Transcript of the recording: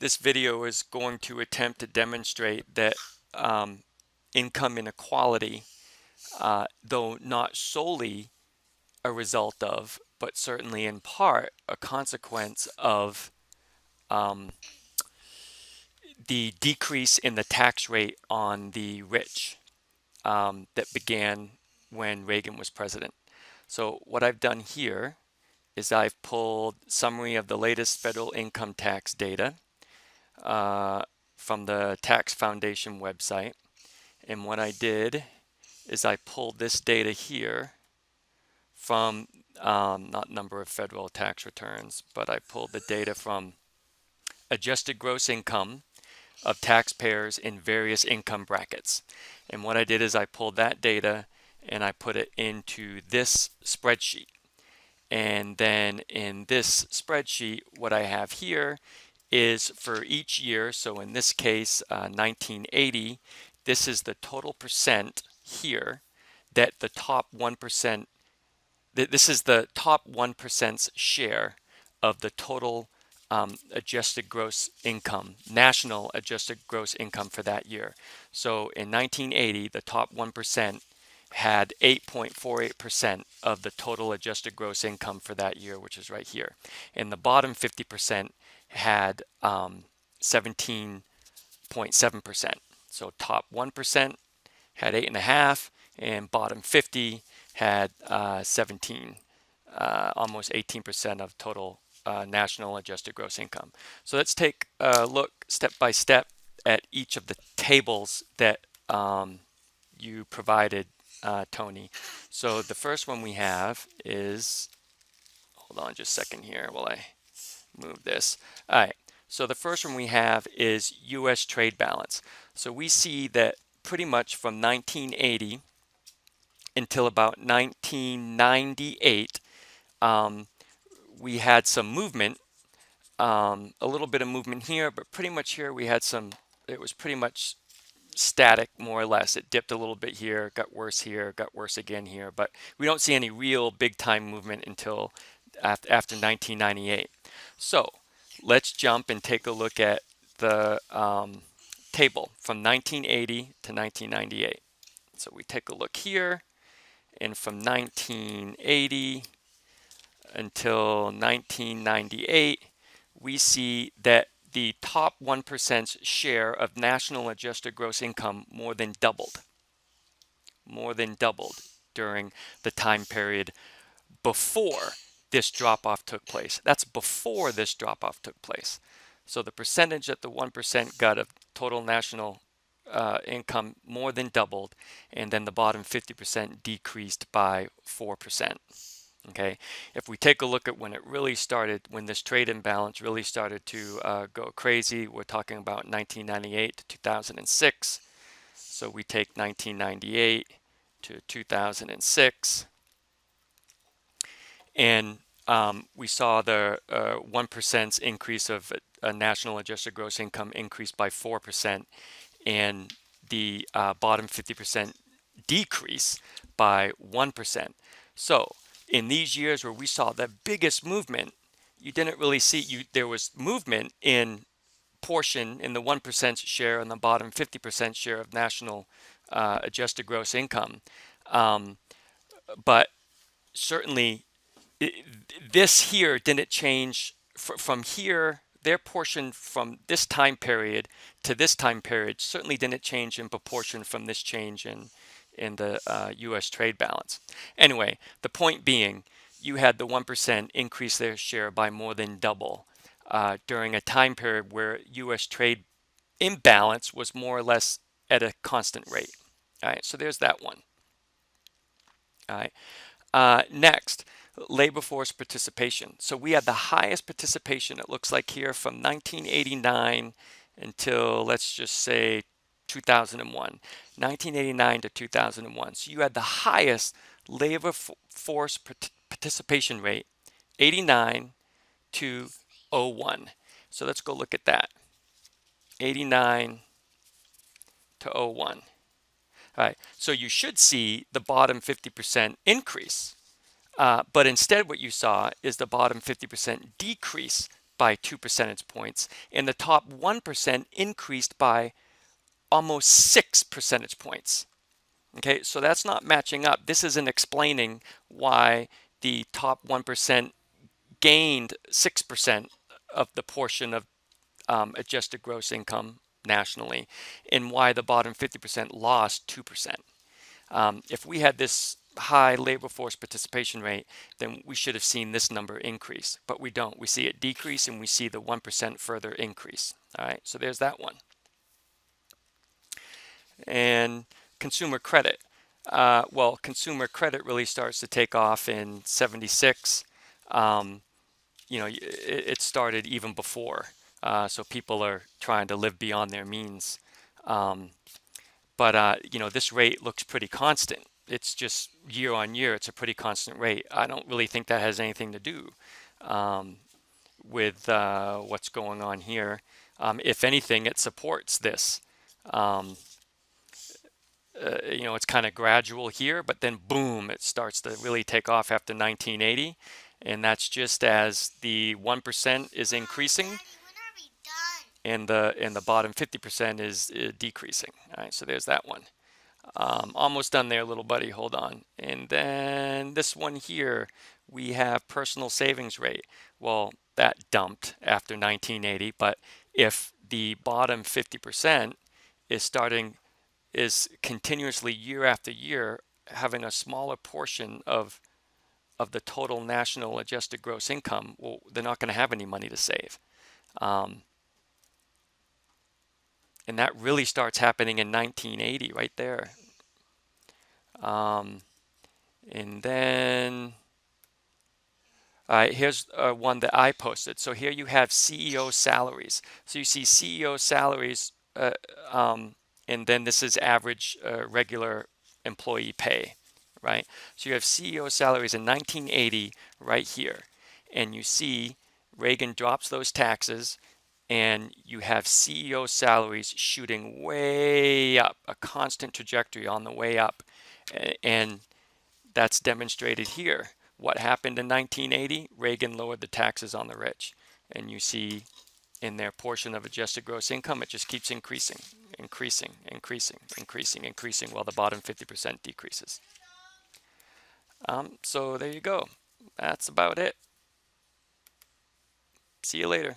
This video is going to attempt to demonstrate that income inequality, though not solely a result of, but certainly in part a consequence of the decrease in the tax rate on the rich that began when Reagan was president. So what I've done here is I've pulled summary of the latest federal income tax data from the Tax Foundation website. And what I did is I pulled this data here from not number of federal tax returns, but I pulled the data from adjusted gross income of taxpayers in various income brackets. And what I did is I pulled that data and I put it into this spreadsheet. And then in this spreadsheet, what I have here is for each year. So in this case, 1980, this is the total percent here that the top 1%, this is the top 1%'s share of the total adjusted gross income, national adjusted gross income for that year. So in 1980, the top 1% had 8.48% of the total adjusted gross income for that year, which is right here. And the bottom 50% had 17.7%. So top 1% had 8.5%, and bottom 50 had 17, almost 18% of total national adjusted gross income. So let's take a look step by step at each of the tables that you provided, Tony. So the first one we have is, hold on just a second here while I move this. All right, so the first one we have is U.S. trade balance. So we see that pretty much from 1980 until about 1998, we had some movement, a little bit of movement here, but pretty much here we had some, it was pretty much static more or less. It dipped a little bit here, got worse here, got worse again here, but we don't see any real big time movement until after 1998. So let's jump and take a look at the table from 1980 to 1998. So we take a look here, and from 1980 until 1998, we see that the top 1%'s share of national adjusted gross income more than doubled during the time period before this drop-off took place. That's before this drop-off took place. So the percentage that the 1% got of total national income more than doubled, and then the bottom 50% decreased by 4%. Okay, if we take a look at when it really started, when this trade imbalance really started to go crazy, we're talking about 1998 to 2006. So we take 1998 to 2006, and we saw the 1% increase of national adjusted gross income increased by 4%, and the bottom 50% decrease by 1%. So in these years where we saw the biggest movement, you didn't really see, there was movement in portion in the 1% share and the bottom 50% share of national adjusted gross income. But certainly this here didn't change from here. Their portion from this time period to this time period certainly didn't change in proportion from this change in the U.S. trade balance. Anyway, the point being, you had the 1% increase their share by more than double during a time period where U.S. trade imbalance was more or less at a constant rate. All right, so there's that one. All right, next, labor force participation. So we had the highest participation, it looks like here, from 1989 until, let's just say, 2001, 1989 to 2001. So you had the highest labor force participation rate, 89 to 01. So let's go look at that, 89 to 01. All right, so you should see the bottom 50% increase, but instead what you saw is the bottom 50% decrease by 2 percentage points, and the top 1% increased by almost 6 percentage points. Okay, so that's not matching up. This isn't explaining why the top 1% gained 6% of the portion of adjusted gross income nationally, and why the bottom 50% lost 2%. If we had this high labor force participation rate, then we should have seen this number increase, but we don't. We see it decrease, and we see the 1% further increase. All right, so there's that one. And consumer credit. Well, consumer credit really starts to take off in 76. It started even before. So people are trying to live beyond their means. But this rate looks pretty constant. It's just year on year, it's a pretty constant rate. I don't really think that has anything to do with what's going on here. If anything, it supports this. It's kind of gradual here, but then boom, it starts to really take off after 1980. And that's just as the 1% is increasing and the bottom 50% is decreasing. All right, so there's that one. Almost done there, little buddy. Hold on. And then this one here, we have personal savings rate. Well, that dumped after 1980, but if the bottom 50% is continuously year after year having a smaller portion of the total national adjusted gross income, well, they're not going to have any money to save. And that really starts happening in 1980 right there. And then here's one that I posted. So here you have CEO salaries. So you see CEO salaries, and then this is average regular employee pay, right? So you have CEO salaries in 1980 right here. And you see Reagan drops those taxes, and you have CEO salaries shooting way up, a constant trajectory on the way up. And that's demonstrated here. What happened in 1980? Reagan lowered the taxes on the rich. And you see in their portion of adjusted gross income, it just keeps increasing, while the bottom 50% decreases. So there you go. That's about it. See you later.